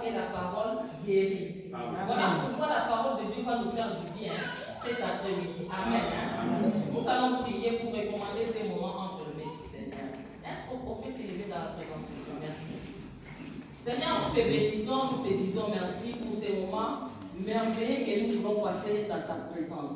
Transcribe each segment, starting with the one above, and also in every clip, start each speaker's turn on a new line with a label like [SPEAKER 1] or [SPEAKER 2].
[SPEAKER 1] et la parole guérit. Voilà pourquoi la parole de Dieu va nous faire du bien cet après-midi. Amen. Nous allons prier pour recommander ces moments entre le mains du Seigneur. Est-ce qu'on peut s'élever dans la présence de Dieu? Merci. Seigneur, nous te bénissons, nous te disons merci pour ces moments merveilleux que nous voulons passer dans ta présence.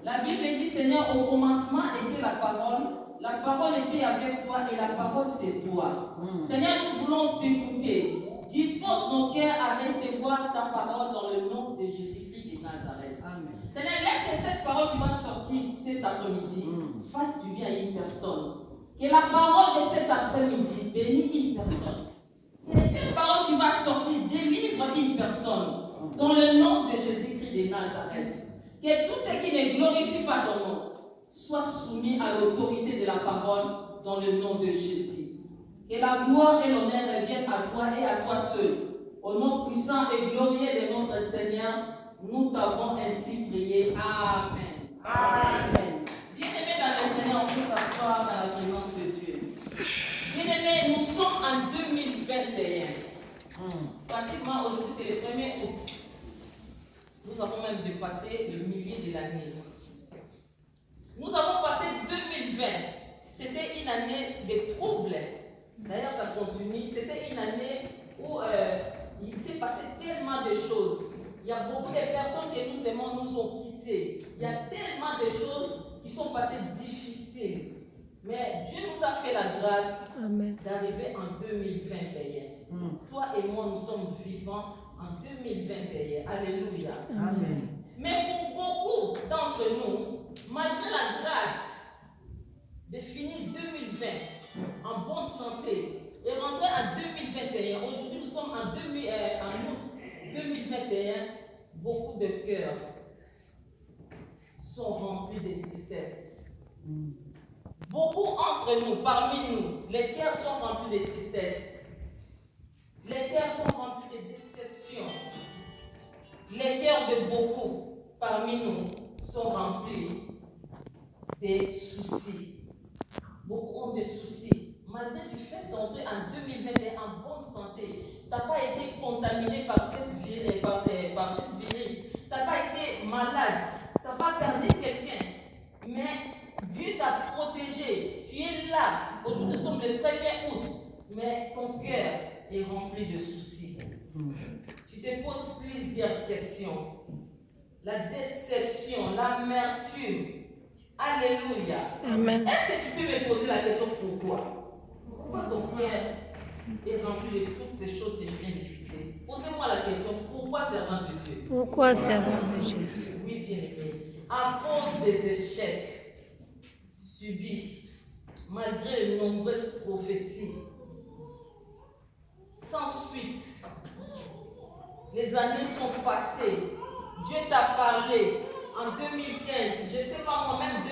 [SPEAKER 1] La Bible dit, Seigneur, au commencement était la parole était avec toi et la parole c'est toi. Seigneur, nous voulons t'écouter. Dispose nos cœurs à recevoir ta parole dans le nom de Jésus-Christ de Nazareth. Amen. Seigneur, laisse que cette parole qui va sortir cet après-midi fasse du bien à une personne. Que la parole de cet après-midi bénisse une personne. Que cette parole qui va sortir délivre une personne dans le nom de Jésus-Christ de Nazareth. Que tout ce qui ne glorifie pas ton nom soit soumis à l'autorité de la parole dans le nom de Jésus. Que la gloire et l'honneur reviennent à toi et à toi seul. Au nom puissant et glorieux de notre Seigneur, nous t'avons ainsi prié. Amen. Amen. Bien-aimés dans le Seigneur, on peut s'asseoir dans la présence de Dieu. Bien-aimés, nous sommes en 2021. Pratiquement aujourd'hui, c'est le 1er août. Nous avons même dépassé le millier de l'année. Nous avons passé 2020. C'était une année de troubles. D'ailleurs, ça continue. C'était une année où il s'est passé tellement de choses. Il y a beaucoup de personnes que nous aimons nous ont quittés. Il y a tellement de choses qui sont passées difficiles. Mais Dieu nous a fait la grâce d'arriver en 2021. Toi et moi, nous sommes vivants en 2021. Alléluia. Amen. Mais pour beaucoup d'entre nous, malgré la grâce de finir 2020 en bonne santé et rentrer en 2021, aujourd'hui nous sommes en août 2021, beaucoup de cœurs sont remplis de tristesse. Beaucoup entre nous, parmi nous, les cœurs sont remplis de tristesse. Les cœurs sont remplis de déception. Les cœurs de beaucoup parmi nous sont remplis de soucis. Beaucoup ont des soucis. Malgré le fait d'entrer en 2021 en bonne santé, tu n'as pas été contaminé par cette virus, tu n'as pas été malade, tu n'as pas perdu quelqu'un. Mais Dieu t'a protégé. Tu es là. Aujourd'hui, nous sommes le 1er août. Mais ton cœur est rempli de soucis. Tu te poses plusieurs questions. La déception, l'amertume. Alléluia. Amen. Est-ce que tu peux me poser la question pourquoi? Pourquoi ton cœur est rempli de toutes ces choses que je viens de citer? Posez-moi la question, pourquoi servant de Dieu? Pourquoi servant de Dieu? Oui, bien aimé. À cause des échecs subis, malgré de nombreuses prophéties, sans suite, les années sont passées. Dieu t'a parlé en 2015, je ne sais pas moi-même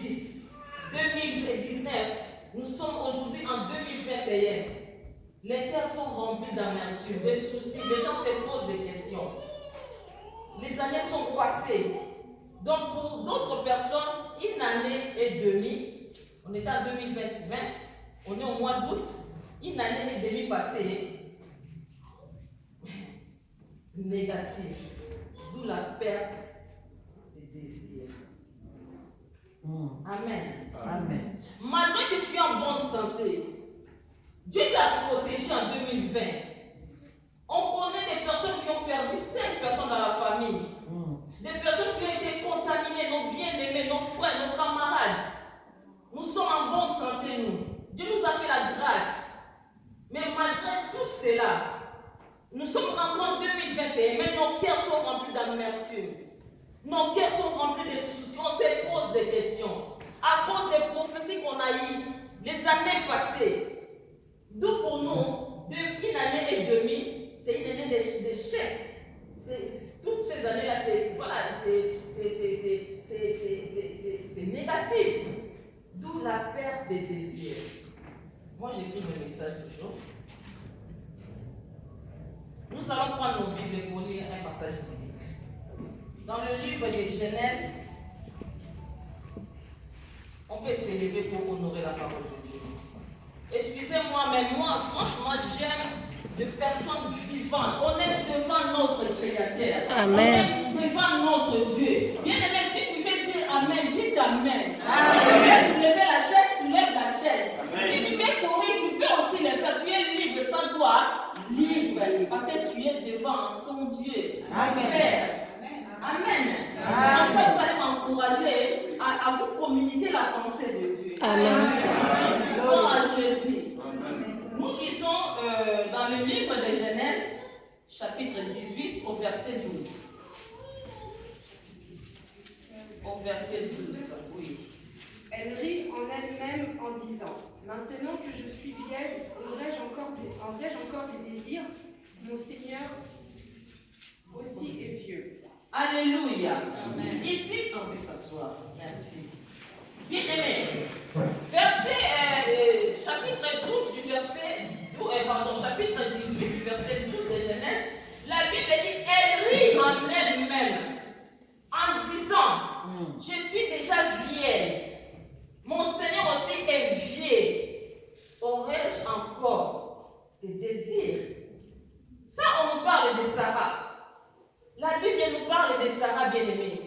[SPEAKER 1] 2010, 2019. Nous sommes aujourd'hui en 2021. Les cœurs sont remplis d'amertume, de soucis. Les gens se posent des questions. Les années sont passées. Donc pour d'autres personnes, une année et demie, on est en 2020, on est au mois d'août, une année et demie passée, négative, d'où la perte des désirs. Amen. Amen. Malgré que tu es en bonne santé, Dieu t'a protégé en 2020. On connaît des personnes qui ont perdu 5 personnes dans la famille. Des personnes qui ont été contaminées, nos bien-aimés, nos frères, nos camarades. Nous sommes en bonne santé, nous. Dieu nous a fait la grâce. Mais malgré tout cela, nous sommes rentrés en 2021, mais nos cœurs sont remplis d'amertume. Nos cœurs sont remplis de soucis. On se pose des questions. À cause des prophéties qu'on a eues les années passées. D'où pour nous, depuis une année et demie, c'est une année d'échec. Toutes ces années-là, c'est négatif. D'où la perte des désirs. Moi, j'écris le message toujours. Nous allons prendre nos Bibles pour lire un passage biblique. Dans le livre de Genèse, on peut s'élever pour honorer la parole de Dieu. Excusez-moi, mais moi, franchement, j'aime de personnes vivantes. On est devant notre Créateur.
[SPEAKER 2] Amen.
[SPEAKER 1] On est devant notre Dieu. Bien-aimé, si tu veux dire Amen, dis Amen. Si tu veux soulever la chaise, soulève la chaise. Si tu veux courir, tu peux aussi le faire. Tu es libre sans toi, libre. Parce que tu es devant ton Dieu. Père. Amen. Enfin, vous allez m'encourager à vous communiquer la pensée de Dieu.
[SPEAKER 2] Amen.
[SPEAKER 1] Gloire à Jésus. Nous lisons dans le livre de Genèse, chapitre 18, au verset 12. Au verset 12, oui.
[SPEAKER 3] Elle rit en elle-même en disant: Maintenant que je suis vieille, aurais-je encore des désirs? Mon Seigneur aussi est vieux.
[SPEAKER 1] Alléluia. Amen. Ici, on peut s'asseoir. Merci. Bien aimé. Chapitre 12 du chapitre 18 du verset 12 de Genèse, la Bible dit, elle rit en elle-même en disant, je suis déjà vieille. Mon Seigneur aussi est vieux. Aurais-je encore des désirs? Ça, on nous parle de Sarah. La Bible nous parle de Sarah bien-aimée.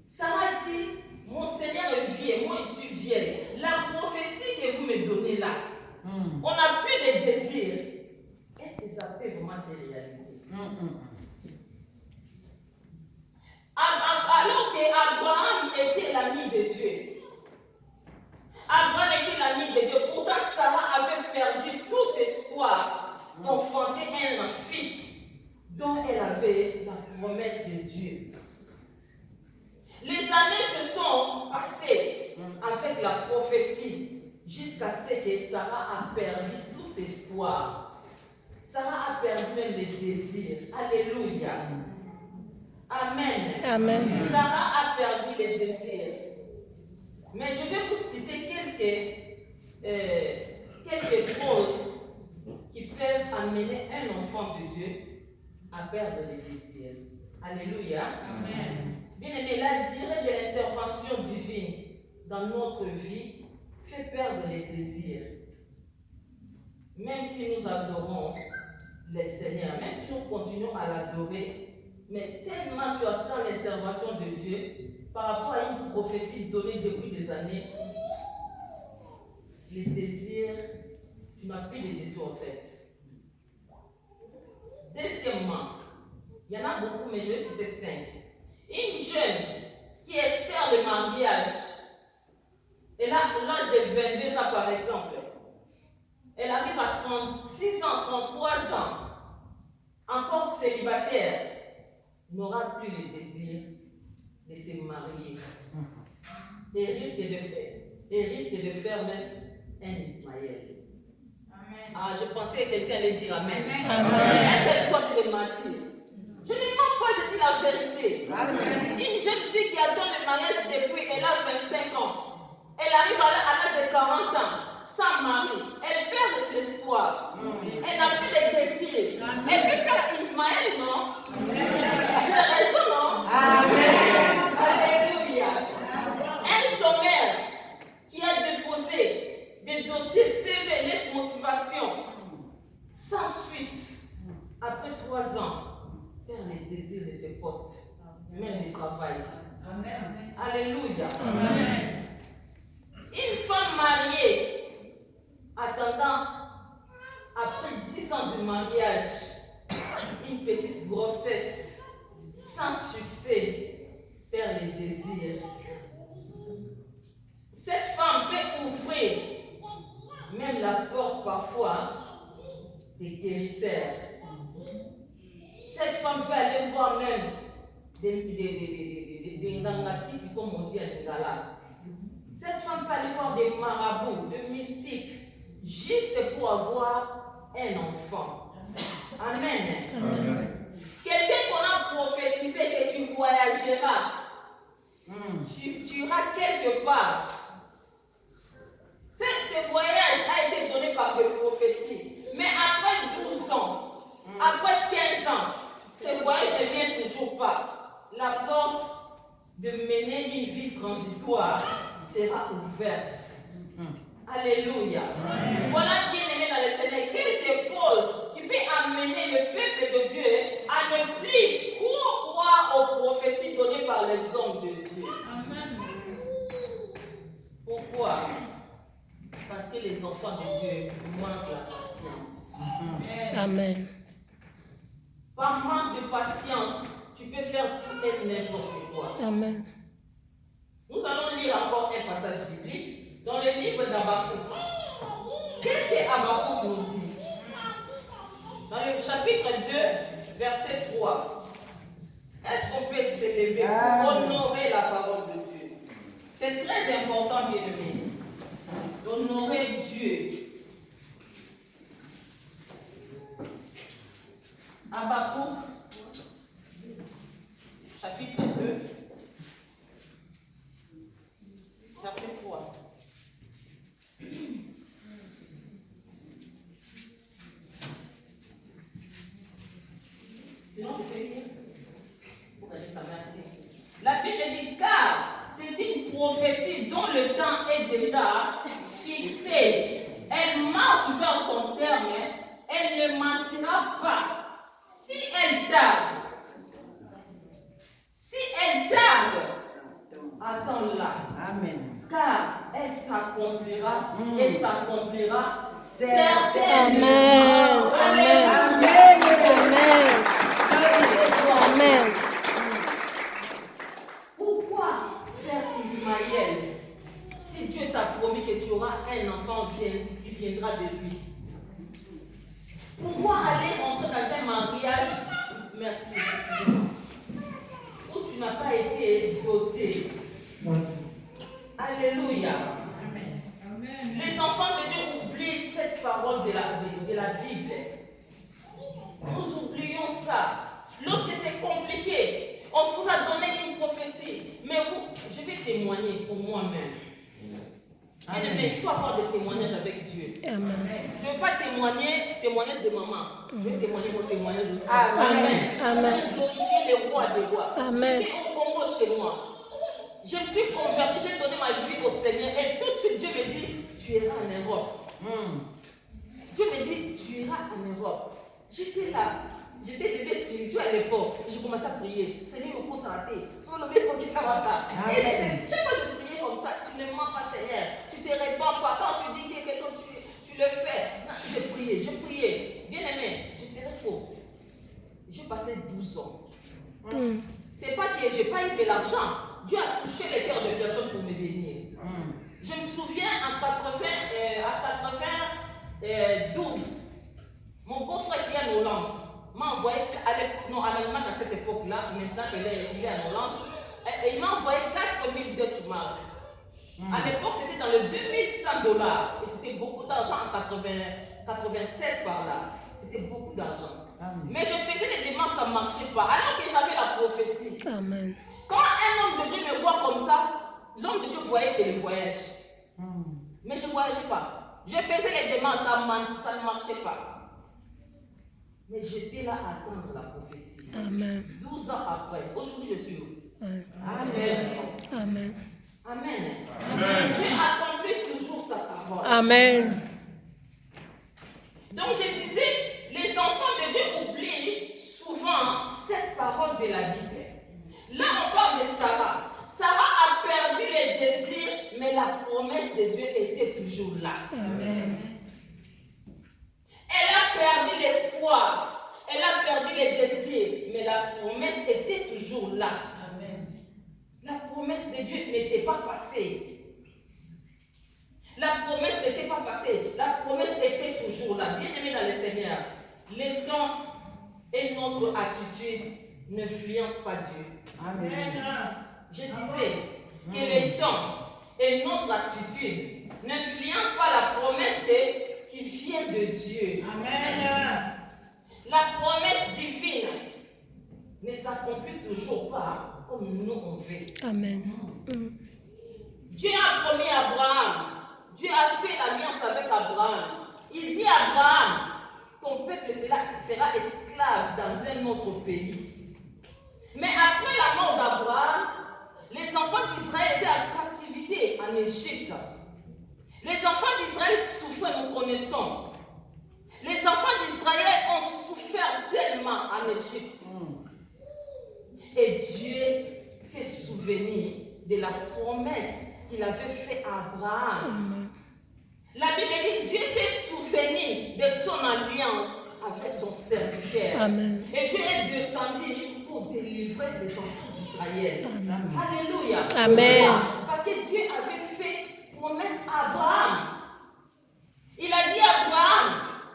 [SPEAKER 1] Sarah dit, mon Seigneur est vieux, moi je suis vieille. La prophétie que vous me donnez là, on n'a plus de désirs. Est-ce que ça peut vraiment se réaliser? Alors qu'Abraham était l'ami de Dieu. Abraham était l'ami de Dieu. Pourtant, Sarah avait perdu tout espoir d'enfanter un fils dont elle avait la promesse de Dieu. Les années se sont passées avec la prophétie jusqu'à ce que Sarah a perdu tout espoir. Sarah a perdu même les désirs. Alléluia. Amen.
[SPEAKER 2] Amen.
[SPEAKER 1] Sarah a perdu les désirs. Mais je vais vous citer quelques causes qui peuvent amener un enfant de Dieu à perdre les désirs. Alléluia. Amen. Bien aimé, la durée de l'intervention divine dans notre vie fait perdre les désirs. Même si nous adorons le Seigneur, même si nous continuons à l'adorer, mais tellement tu attends l'intervention de Dieu par rapport à une prophétie donnée depuis des années, les désirs, tu n'as plus de désirs en fait. Deuxièmement, il y en a beaucoup, mais je vais citer 5. Une jeune qui espère le mariage, elle a l'âge de 22 ans par exemple, elle arrive à 36 ans, 33 ans, encore célibataire, n'aura plus le désir de se marier. Et risque de faire même un Ismaël. Amen. Ah, je pensais que quelqu'un allait dire Amen. Est-ce qu'elle soit de mentir? Je ne mens pas, je dis la vérité. Amen. Une jeune fille qui attend le mariage depuis, elle a 25 ans. Elle arrive à l'âge de 40 ans, sans mari. Elle perd de l'espoir. Elle n'a plus de désir. Elle peut faire Ismaël, non? J'ai raison, non? Amen. Alléluia. Un chômeur qui a déposé des dossiers CV, lettres de motivation, sans suite, après 3 ans, perd les désirs de ses postes, même du travail. Amen. Alléluia. Amen. Une femme mariée, attendant, après 10 ans du mariage, une petite grossesse, sans succès, perd les désirs. Cette femme peut ouvrir même la porte parfois des guérisseurs. Cette femme peut aller voir même des ngangatis, comme on dit à Lingala. Cette femme peut aller voir des marabouts, des mystiques, juste pour avoir un enfant. Amen. Amen. Quelqu'un qu'on a prophétisé que tu voyageras, tu iras quelque part. Ce voyage a été donné par des prophéties. Mais après 12 ans, après 15 ans, ce voyage ne vient toujours pas. La porte de mener une vie transitoire sera ouverte. Alléluia. Voilà, bien aimé dans le Seigneur, quelques causes
[SPEAKER 2] Amen.
[SPEAKER 1] Par manque de patience, tu peux faire tout et n'importe quoi.
[SPEAKER 2] Amen.
[SPEAKER 1] Nous allons lire encore un passage biblique dans le livre d'Habakkuk. Qu'est-ce que Habakkuk nous dit? Dans le chapitre 2, verset 3. Est-ce qu'on peut s'élever pour honorer la parole de Dieu? C'est très important, bien-aimé, d'honorer Dieu. Habakkuk, chapitre 2, verset 3. Sinon, je peux lire. La Bible dit, car c'est une prophétie dont le temps est déjà fixé. Elle marche vers son terme, elle ne mentira pas. Si elle tarde, attends-la. Amen. Car elle s'accomplira et s'accomplira certainement.
[SPEAKER 2] Amen.
[SPEAKER 1] Amen.
[SPEAKER 2] Amen. Amen.
[SPEAKER 1] Pourquoi faire Ismaël si Dieu t'a promis que tu auras un enfant qui viendra de lui? Pourquoi aller rentrer dans un mariage, merci, où tu n'as pas été doté? Alléluia. Amen. Les enfants de Dieu oublient cette parole de la Bible. Nous oublions ça. Lorsque c'est compliqué, on vous a donné une prophétie. Mais vous, je vais témoigner pour moi-même. Mais il faut avoir des témoignages avec Dieu.
[SPEAKER 2] Amen.
[SPEAKER 1] Je ne veux pas témoignage de maman. Je vais témoigner mon témoignage aussi.
[SPEAKER 2] Amen. Amen.
[SPEAKER 1] Glorifier le roi des rois.
[SPEAKER 2] Amen.
[SPEAKER 1] J'étais au Congo chez moi. Je me suis convertie, j'ai donné ma vie au Seigneur. Et tout de suite, Dieu me dit, tu iras en Europe. Dieu me dit, tu iras en Europe. J'étais là. J'étais bébé spirituel à l'époque. J'ai commencé à prier. Seigneur, le coup s'arrêter. Sur le mec qui s'arrête. Et chaque fois que je priais comme ça, tu ne mens pas, Seigneur. Tu te répands pas. Quand tu dis quelque chose, tu le fais. Non, j'ai prié. Bien aimé, je serai faux. J'ai passé 12 ans. C'est pas que j'ai pas eu de l'argent. Dieu a touché les cœurs de personnes pour me bénir. Je me souviens en 92, mon beau-frère qui est en Hollande m'a envoyé, en Allemagne à cette époque-là, maintenant il est en Hollande, et il m'a envoyé 4000 Dutch mark. À l'époque, c'était dans le 2100 $. Et c'était beaucoup d'argent en 96 par là. C'était beaucoup d'argent. Mais je faisais des démarches, ça ne marchait pas. Alors que j'avais la prophétie.
[SPEAKER 2] Amen.
[SPEAKER 1] Quand un homme de Dieu me voit comme ça, l'homme de Dieu voyait que je voyage. Mais je ne voyageais pas. Je faisais les démarches, ça ne marchait pas. Mais j'étais là à attendre la prophétie.
[SPEAKER 2] Amen.
[SPEAKER 1] 12 ans après, aujourd'hui je suis où?
[SPEAKER 2] Amen.
[SPEAKER 1] Amen.
[SPEAKER 2] Amen.
[SPEAKER 1] Amen. Dieu accomplit toujours sa parole.
[SPEAKER 2] Amen.
[SPEAKER 1] Donc je disais, les enfants de Dieu oublient souvent cette parole de la Bible. Là on parle de Sarah. Sarah a perdu les désirs, mais la promesse de Dieu était toujours là.
[SPEAKER 2] Amen.
[SPEAKER 1] Elle a perdu l'espoir, elle a perdu les désirs, mais la promesse était toujours là. Amen. La promesse de Dieu n'était pas passée. La promesse n'était pas passée, la promesse était toujours là. Bien aimé dans le Seigneur, le temps et notre attitude n'influencent pas Dieu. Amen. Je disais que le temps et notre attitude n'influencent pas la promesse qui vient de Dieu. Amen. La promesse divine ne s'accomplit toujours pas comme nous on veut. Amen. Dieu a promis à Abraham. Dieu a fait l'alliance avec Abraham. Il dit à Abraham, ton peuple sera esclave dans un autre pays. Mais après la mort d'Abraham, les enfants d'Israël étaient en captivité en Égypte. Les enfants d'Israël souffraient, nous connaissons. Les enfants d'Israël ont souffert tellement en Égypte. Et Dieu s'est souvenu de la promesse qu'il avait faite à Abraham. La Bible dit Dieu s'est souvenu de son alliance avec son serviteur.
[SPEAKER 2] Amen.
[SPEAKER 1] Et Dieu est descendu pour délivrer les enfants d'Israël. Alléluia.
[SPEAKER 2] Amen.
[SPEAKER 1] Pourquoi? Parce que Dieu avait fait promesse à Abraham. Il a dit à Abraham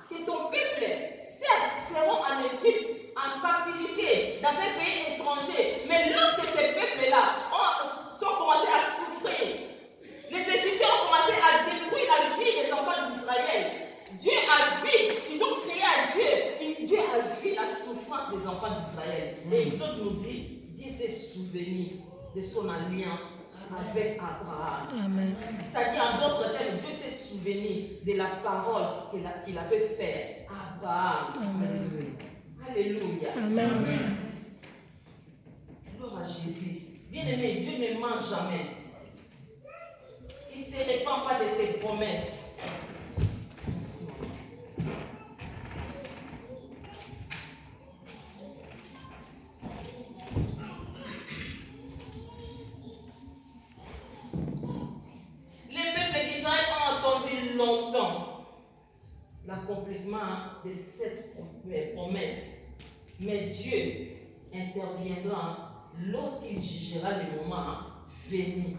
[SPEAKER 1] que ton peuple, certes, seront en Égypte, en captivité, dans un pays étranger. Mais lorsque ces peuples-là sont commencés à souffrir, les Égyptiens ont commencé à détruire la vie des enfants d'Israël. Dieu a vu, ils ont crié à Dieu. Dieu a vu la souffrance des enfants d'Israël. Et ils ont nous dit, Dieu s'est souvenu de son alliance avec Abraham.
[SPEAKER 2] Amen.
[SPEAKER 1] C'est-à-dire, en d'autres termes, Dieu s'est souvenu de la parole qu'il avait faite à Abraham.
[SPEAKER 2] Amen.
[SPEAKER 1] Alléluia.
[SPEAKER 2] Amen.
[SPEAKER 1] Gloire à Jésus. Bien-aimé, Dieu ne ment jamais. Il ne se répand pas de ses promesses. Merci, maman. Les peuples d'Israël ont attendu longtemps l'accomplissement de cette promesse. Mais Dieu interviendra lorsqu'il jugera le moment venu.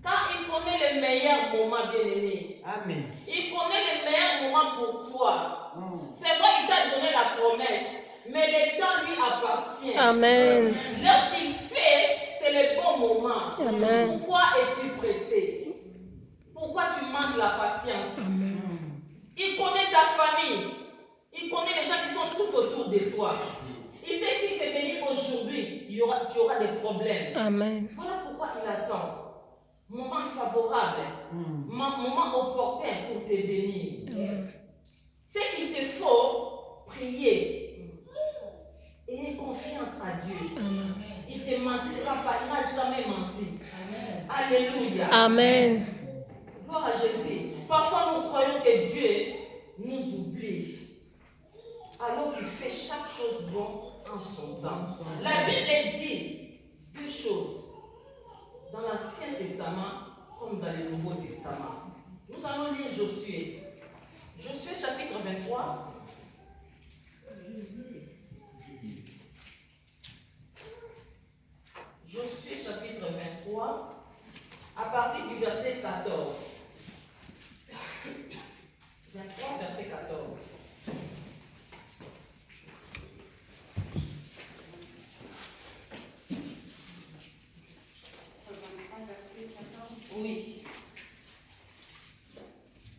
[SPEAKER 1] Quand il connaît le meilleur moment, bien-aimé,
[SPEAKER 4] Amen.
[SPEAKER 1] il connaît le meilleur moment pour toi. C'est vrai, il t'a donné la promesse, mais le temps lui appartient.
[SPEAKER 2] Amen.
[SPEAKER 1] Lorsqu'il fait, c'est le bon moment.
[SPEAKER 2] Amen.
[SPEAKER 1] Pourquoi es-tu pressé? Pourquoi tu manques la patience? Il connaît ta famille. Il connaît les gens qui sont tout autour de toi. Il sait si tu es béni aujourd'hui, tu auras des problèmes.
[SPEAKER 2] Amen.
[SPEAKER 1] Voilà pourquoi il attend. Moment favorable, moment opportun pour te bénir. C'est qu'il te faut prier. Ayez confiance à Dieu.
[SPEAKER 2] Amen.
[SPEAKER 1] Il ne te mentira pas, il n'a jamais menti. Alléluia.
[SPEAKER 2] Amen.
[SPEAKER 1] Gloire à Jésus. Parfois nous croyons que Dieu nous oublie, alors qu'il fait chaque chose bon en son temps. La Bible dit deux choses dans l'Ancien Testament comme dans le Nouveau Testament. Nous allons lire Josué. Josué chapitre 23. Josué chapitre 23, à partir du verset 14. 23, verset 14. Oui.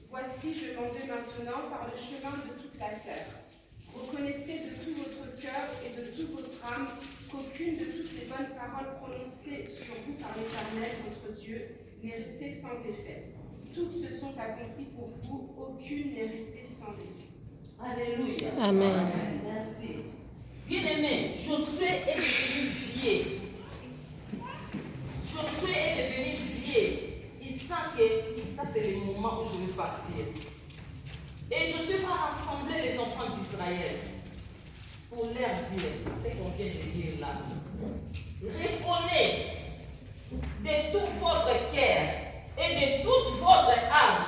[SPEAKER 3] Voici, je m'en vais maintenant par le chemin de toute la terre. Reconnaissez de tout votre cœur et de toute votre âme qu'aucune de toutes les bonnes paroles prononcées sur vous par l'Éternel, votre Dieu, n'est restée sans effet. Toutes se sont accomplies pour vous, aucune n'est restée sans effet.
[SPEAKER 1] Alléluia.
[SPEAKER 2] Amen.
[SPEAKER 1] Merci. Bien-aimé, Josué est devenu vieux. Josué est devenu vieux. Il sent que ça c'est le moment où je vais partir. Et Josué va rassembler les enfants d'Israël pour leur dire ce qu'on vient de dire là. Reprenez de tout votre cœur et de toute votre âme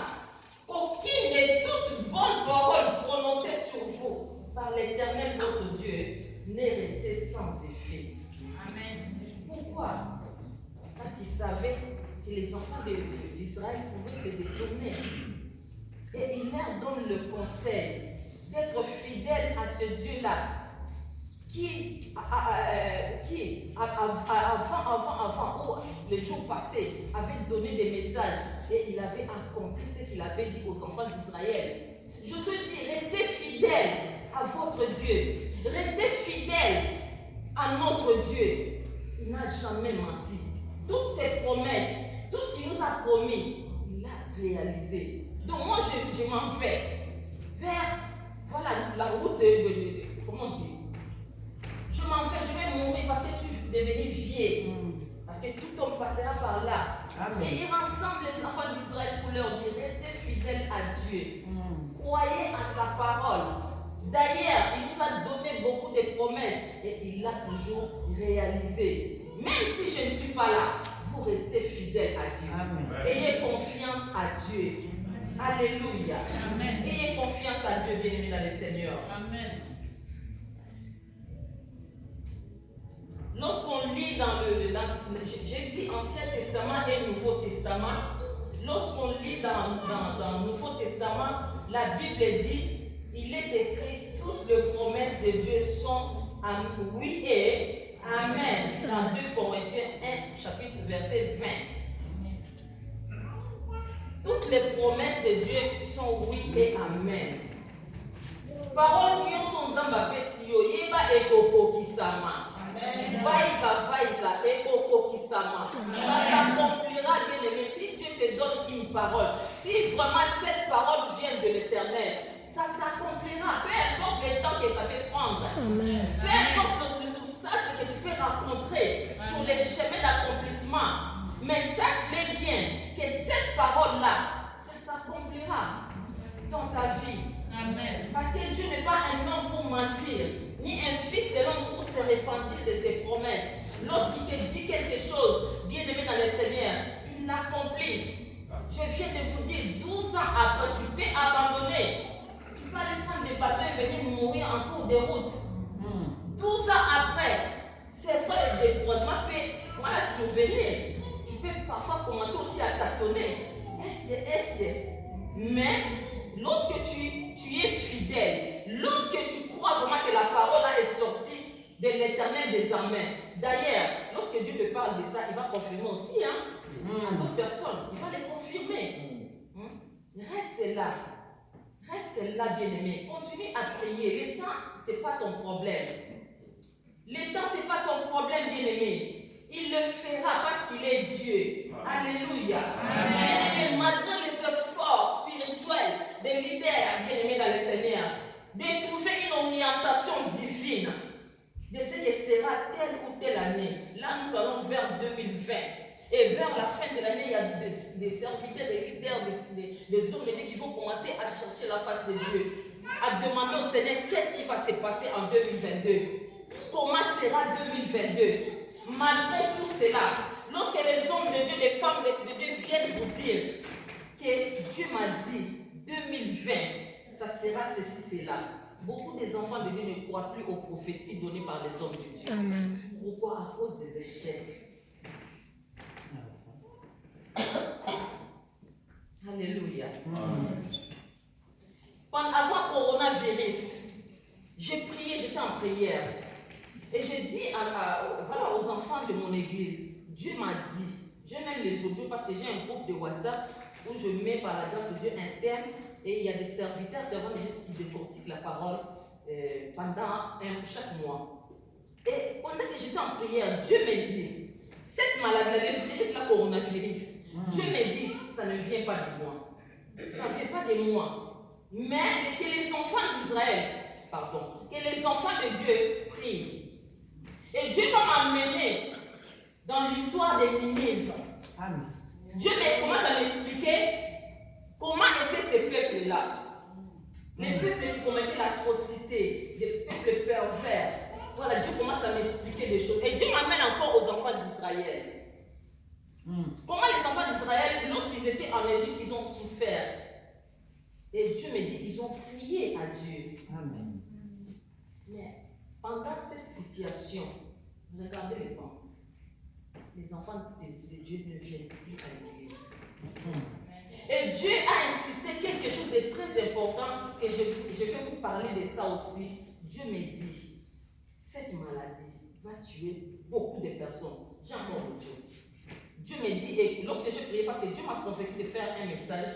[SPEAKER 1] aucune de toutes bonnes paroles prononcées sur vous par l'Éternel votre Dieu n'est restée sans effet. Amen. Pourquoi? Parce qu'il savait que les enfants d'Israël pouvaient se détourner. Et il leur donne le conseil d'être fidèles à ce Dieu-là qui avant, les jours passés, avait donné des messages et il avait accompli ce qu'il avait dit aux enfants d'Israël. Je te dis, restez fidèles à votre Dieu. Restez fidèles à notre Dieu. Il n'a jamais menti. Toutes ses promesses, tout ce qu'il nous a promis, il l'a réalisé. Donc moi, je m'en vais vers la route comment on dit? Je m'en vais, je vais mourir parce que je suis devenu vieux. Parce que tout homme passera par là. Amen. Et il rassemble les enfants d'Israël pour leur dire, restez fidèles à Dieu. Croyez à sa parole. D'ailleurs, il nous a donné beaucoup de promesses et il l'a toujours réalisé. Même si je ne suis pas là, vous restez fidèles à Dieu. Amen. Ayez confiance à Dieu. Alléluia. Amen. Ayez confiance à Dieu, bien-aimé dans le Seigneur.
[SPEAKER 4] Amen.
[SPEAKER 1] Lorsqu'on lit dans j'ai dit Ancien Testament et Nouveau Testament, lorsqu'on lit dans le Nouveau Testament, la Bible dit, il est écrit, toutes les promesses de Dieu sont oui et amen. Dans 2 Corinthiens 1, chapitre verset 20. Toutes les promesses de Dieu sont oui et amen. Parole nous sont zambapé si yo yeba ekoko kisama. Vaïka, ekoko kisama. Ça s'accomplira, bien aimé. Si Dieu te donne une parole, si vraiment cette parole vient de l'Éternel, ça s'accomplira. Peu importe le temps que ça peut prendre.
[SPEAKER 2] Amen.
[SPEAKER 1] Peu importe les obstacles que tu peux rencontrer sur les chemins d'accomplissement. Mais sache-le bien que cette parole-là, ça s'accomplira dans ta vie.
[SPEAKER 4] Amen.
[SPEAKER 1] Parce que Dieu n'est pas un homme pour mentir, ni un fils de l'homme pour se repentir de ses promesses. Lorsqu'il te dit quelque chose, bien aimé dans le Seigneur, il l'accomplit. Je viens de vous dire, 12 ans après, tu peux abandonner. Tu peux aller prendre des bateaux et venir mourir en cours de route. 12 ans après, c'est vrai, le découragement peut survenir. Tu peux parfois commencer aussi à tâtonner. Mais lorsque tu es fidèle, lorsque tu crois vraiment que la parole là est sortie de l'Éternel des armées. D'ailleurs, lorsque Dieu te parle de ça, il va confirmer aussi à d'autres personnes. Il va les confirmer. Reste là, bien-aimé. Continue à prier. Le temps, ce n'est pas ton problème. Le temps, ce n'est pas ton problème, bien-aimé. Il le fera parce qu'il est Dieu. Alléluia. Amen. Malgré les efforts spirituels des leaders bien-aimés dans le Seigneur, de trouver une orientation divine de ce que sera telle ou telle année. Là, nous allons vers 2020. Et vers la fin de l'année, il y a des serviteurs, des leaders, des hommes qui vont commencer à chercher la face de Dieu, à demander au Seigneur qu'est-ce qui va se passer en 2022. Comment sera 2022? Malgré tout cela, lorsque les hommes de Dieu, les femmes de Dieu viennent vous dire que Dieu m'a dit 2020, ça sera ceci, cela. Beaucoup des enfants de Dieu ne croient plus aux prophéties données par les hommes de Dieu. Amen. Pourquoi? À cause des échecs. Alléluia. Avant coronavirus, j'ai prié, j'étais en prière. Et j'ai dit aux enfants de mon église, Dieu m'a dit, j'ai même les audios parce que j'ai un groupe de WhatsApp où je mets par la grâce de Dieu un thème et il y a des serviteurs, servants de Dieu qui décortiquent la parole pendant chaque mois. Et pendant que j'étais en prière, Dieu m'a dit, cette maladie, le virus, la coronavirus, Dieu m'a dit, ça ne vient pas de moi. Ça ne vient pas de moi. Mais que les enfants d'Israël, que les enfants de Dieu prient. Et Dieu va m'amener dans l'histoire des Ninive. Amen. Dieu commence à m'expliquer comment étaient ces peuples-là. Les peuples qui commettaient l'atrocité, les peuples pervers. Voilà, Dieu commence à m'expliquer des choses. Et Dieu m'amène encore aux enfants d'Israël. Comment les enfants d'Israël, lorsqu'ils étaient en Égypte, ils ont souffert. Et Dieu me dit, ils ont prié à Dieu. Amen. Mais pendant cette situation, regardez le temps. Les enfants de Dieu ne viennent plus à l'église. Et Dieu a insisté quelque chose de très important que je vais vous parler de ça aussi. Dieu me dit, cette maladie va tuer beaucoup de personnes. J'ai encore le Dieu. Dieu me dit, et lorsque je priais, parce que Dieu m'a convaincu de faire un message,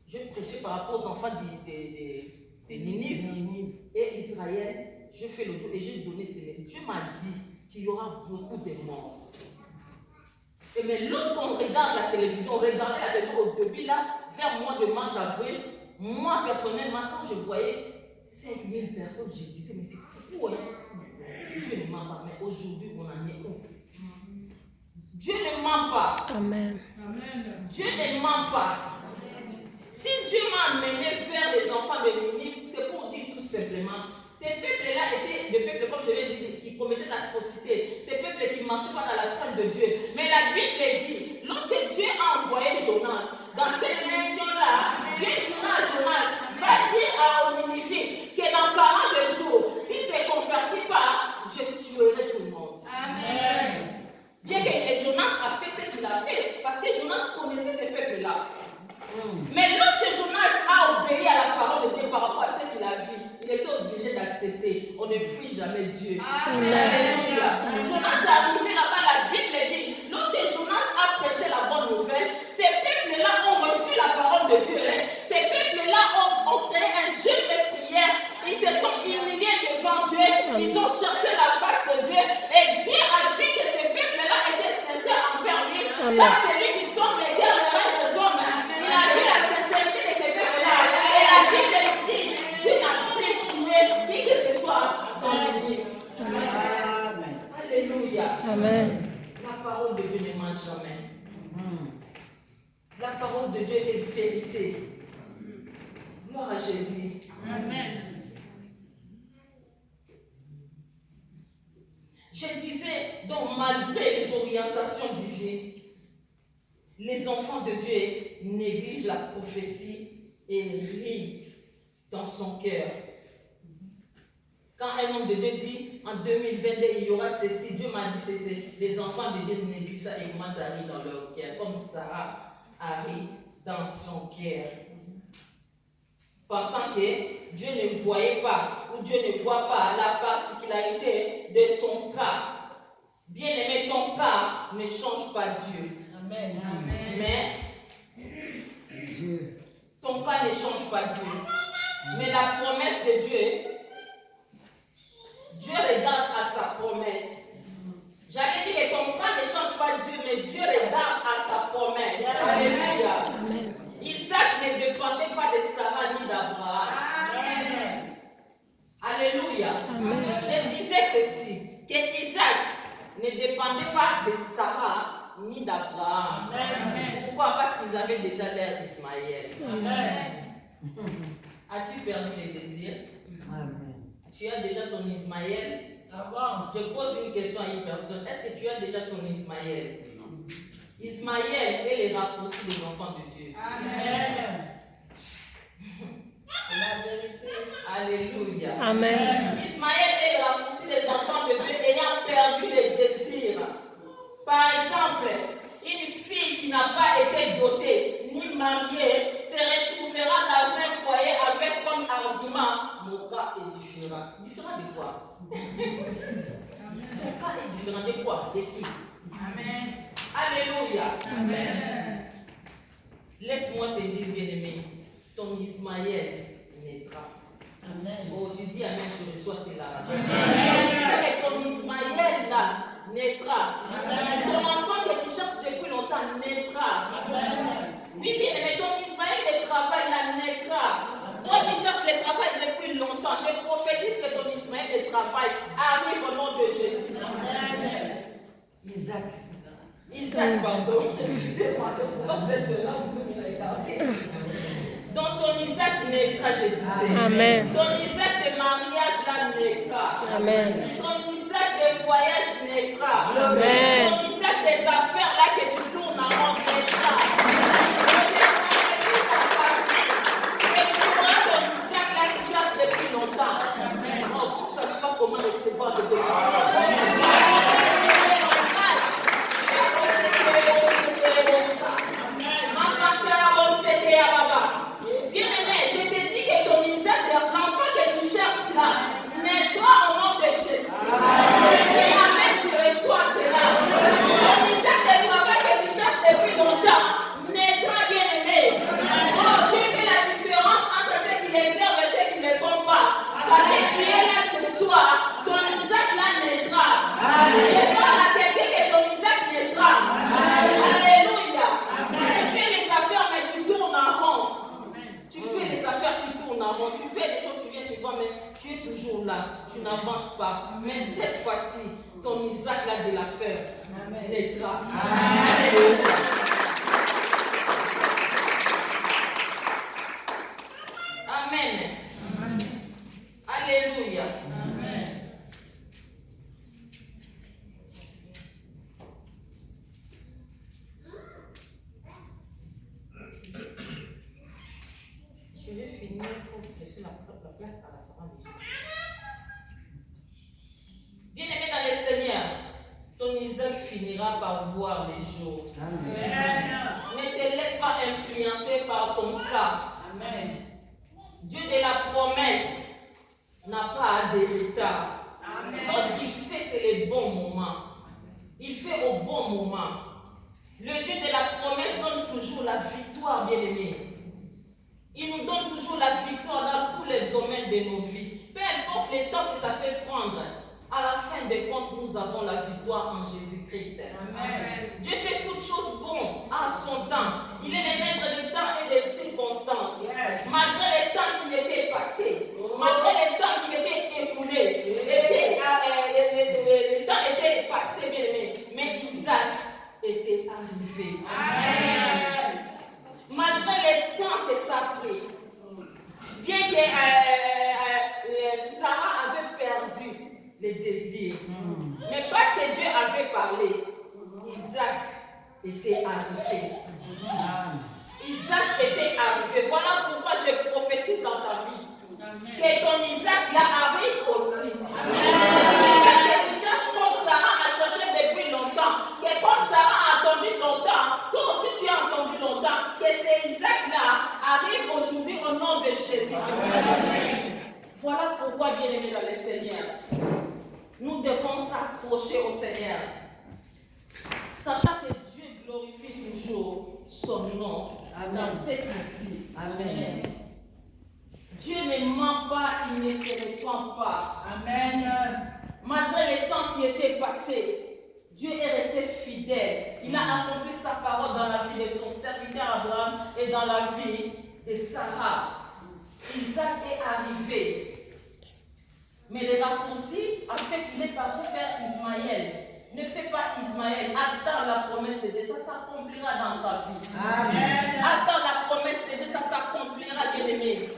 [SPEAKER 1] je prêchais par rapport aux enfants de Ninive et Israël. Je fais l'audio et j'ai donné ces lettres. Dieu m'a dit qu'il y aura beaucoup de morts. Et mais lorsqu'on regarde la télévision, on regardait la télévision au début là, vers le mois de mars-avril, moi personnellement, quand je voyais 5000 personnes, je disais, mais c'est fou, hein? Dieu ne ment pas, mais aujourd'hui on en est où? Dieu ne ment pas. Amen. Dieu ne ment pas. Si Dieu m'a amené vers les enfants de Ninive, c'est pour dire tout simplement, ces peuples-là étaient des peuples, comme je l'ai dit, qui commettaient l'atrocité, ces peuples qui ne marchaient pas dans la crainte de Dieu. Mais la Bible dit, lorsque Dieu a envoyé Jonas dans cette mission-là, Dieu dira à Jonas, va dire à Ninive on ne fuit jamais Dieu.
[SPEAKER 2] Amen.
[SPEAKER 1] Alléluia. Jonas est arrivé là-bas, la Bible dit, lorsque Jonas a prêché la bonne nouvelle, ces peuples-là ont reçu la parole de Dieu. Ces peuples-là ont créé un jeûne de prière. Ils se sont humiliés devant Dieu. Ils ont cherché la face de Dieu. Et Dieu a vu que ces peuples-là étaient sincères envers lui. Là, c'est lui qui sont les guerres, les reins des hommes. Il a vu la sincérité de ces peuples-là. Et il a dit que Dieu n'a plus tué qui que ce soit dans le livre. Amen. Alléluia.
[SPEAKER 2] Amen.
[SPEAKER 1] La parole de Dieu ne ment jamais. La parole de Dieu est vérité. Gloire à Jésus.
[SPEAKER 4] Amen.
[SPEAKER 1] Je disais, donc malgré les orientations divines, les enfants de Dieu négligent la prophétie et rient dans son cœur. Quand un homme de Dieu dit, en 2022, il y aura ceci, Dieu m'a dit ceci, les enfants de Dieu négligent ça et commencent à rire dans leur cœur, comme Sarah a ri dans son cœur. Pensant que Dieu ne voyait pas, ou Dieu ne voit pas la particularité de son cas. Bien-aimé, ton cas ne change pas Dieu.
[SPEAKER 4] Amen.
[SPEAKER 1] Mais ton cas ne change pas Dieu. Mais la promesse de Dieu, Dieu regarde à sa promesse. J'allais dire que ton cas ne change pas Dieu, mais Dieu regarde à sa promesse. Alléluia. Isaac ne dépendait pas de Sarah ni d'Abraham. Alléluia. Je disais ceci, que Isaac ne dépendait pas de Sarah ni d'Abraham. Pourquoi? Parce qu'ils avaient déjà l'air d'Ismaël. As-tu perdu les désirs? Tu as déjà ton Ismaël? Je pose une question à une personne. Est-ce que tu as déjà ton Ismaël? Ismaël est le raccourci des enfants de Dieu.
[SPEAKER 4] Amen. La vérité.
[SPEAKER 1] Alléluia.
[SPEAKER 2] Amen.
[SPEAKER 1] Ismaël est le raccourci des enfants de Dieu ayant perdu les désirs. Par exemple, une fille qui n'a pas été dotée ni mariée se retrouvera dans un foyer avec comme argument mon cas est différent. Différent de quoi? Ton cas est différent de quoi? De qui?
[SPEAKER 3] Amen.
[SPEAKER 1] Alléluia.
[SPEAKER 2] Amen.
[SPEAKER 1] Laisse-moi te dire, bien-aimé, ton Ismaël naîtra.
[SPEAKER 4] Amen.
[SPEAKER 1] Oh, tu dis Amen, tu reçois cela. Amen. Ton Ismaël là naîtra.
[SPEAKER 4] Amen.
[SPEAKER 1] Ton enfant que tu cherches depuis longtemps naîtra.
[SPEAKER 4] Amen.
[SPEAKER 1] Oui, bien, mais ton Ismaël de travail là naîtra. Toi qui cherches le travail depuis longtemps, je prophétise que ton Ismaël de travail arrive au nom de Jésus.
[SPEAKER 4] Amen.
[SPEAKER 1] Isaac, pardon. Excusez-moi, c'est pourquoi vous êtes là, vous pouvez me laisser, ok? Donc ton Isaac naîtra, je disais.
[SPEAKER 2] Amen.
[SPEAKER 1] Ton Isaac de mariage là naîtra.
[SPEAKER 2] Amen.
[SPEAKER 1] Ton Isaac de voyage naîtra.
[SPEAKER 2] Amen.
[SPEAKER 1] Ton Isaac des affaires là que tu tournes en rond naîtra. Et tu auras ton Isaac là qui cherche depuis longtemps. Oh, vous ne savez pas comment recevoir de bénéfices. Bien-aimé, je te dis que ton Isaac, l'enfant que tu cherches là, naîtra au nom de Jésus. Et Amen, tu reçois cela. Ton Isaac de travail que tu cherches depuis longtemps, naîtra, bien-aimé. Oh, tu fais la différence entre ceux qui les servent et ceux qui ne le font pas. Parce que tu es là ce soir, ton Isaac là naîtra. Je parle à quelqu'un que ton Isaac naîtra. Alléluia. Tu fais les affaires, mais tu tournes en rond. Tu fais des affaires, tu tournes en rond. Tu fais des choses, tu viens, tu vois, mais tu es toujours là. Tu n'avances pas. Mais cette fois-ci, ton Isaac là de l'affaire naîtra. Alléluia. Amen. Alléluia. Je vais finir pour laisser la place à la Sarah. Bien-aimé dans le Seigneur, ton Isaac finira par voir les jours. Ne te laisse pas influencer par ton cas.
[SPEAKER 4] Amen.
[SPEAKER 1] Dieu de la promesse n'a pas d'héritage. domaine de nos vies. Peu importe les temps que ça peut prendre, à la fin des comptes, nous avons la victoire en Jésus-Christ. Dieu fait toutes choses bonnes à son temps. Il est le maître des temps et des circonstances. Malgré les temps qui étaient passés, malgré les temps qui étaient écoulés, les temps étaient passés, bien aimés, mais Isaac était arrivé. Malgré les temps que ça a pris, bien que Sarah avait perdu les désirs, mais parce que Dieu avait parlé, Isaac était arrivé. Isaac était arrivé. Voilà pourquoi je prophétise dans ta vie. Que ton Isaac là arrive aussi. Isaac que tu cherches comme Sarah a cherché depuis longtemps. Que comme Sarah a attendu longtemps, toi aussi tu as attendu longtemps. Que c'est Isaac là arrive aujourd'hui au nom de Jésus. Voilà pourquoi, bien-aimés dans le Seigneur, nous devons s'accrocher au Seigneur, sachant que Dieu glorifie toujours son nom dans cette vie. Amen. Dieu ne ment pas, il ne se répand pas. Amen. Malgré les temps qui étaient passés, Dieu est resté fidèle. Il a accompli sa parole dans la vie de son serviteur Abraham et dans la vie de Sarah. Isaac est arrivé. Mais le raccourci a fait qu'il est parti faire Ismaël. Ne fais pas Ismaël. Attends la promesse de Dieu. Ça s'accomplira dans ta vie. Amen. Attends la promesse de Dieu. Ça s'accomplira, bien-aimé.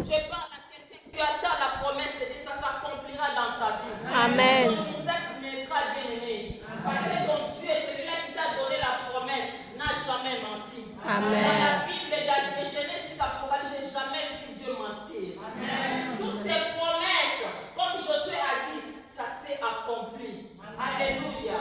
[SPEAKER 1] Je parle à quelqu'un. Tu attends la promesse de Dieu. Ça s'accomplira dans ta vie.
[SPEAKER 2] Amen.
[SPEAKER 1] Ton Isaac naîtra, bien-aimé. Parce que ton Dieu, celui-là qui t'a donné la promesse, n'a jamais menti.
[SPEAKER 2] Amen.
[SPEAKER 1] Dans la Bible de Genèse jusqu'à Apocalypse, je n'ai jamais vu Dieu mentir. Amen. Toutes ces promesses, comme Josué a dit, ça s'est accompli. Alléluia.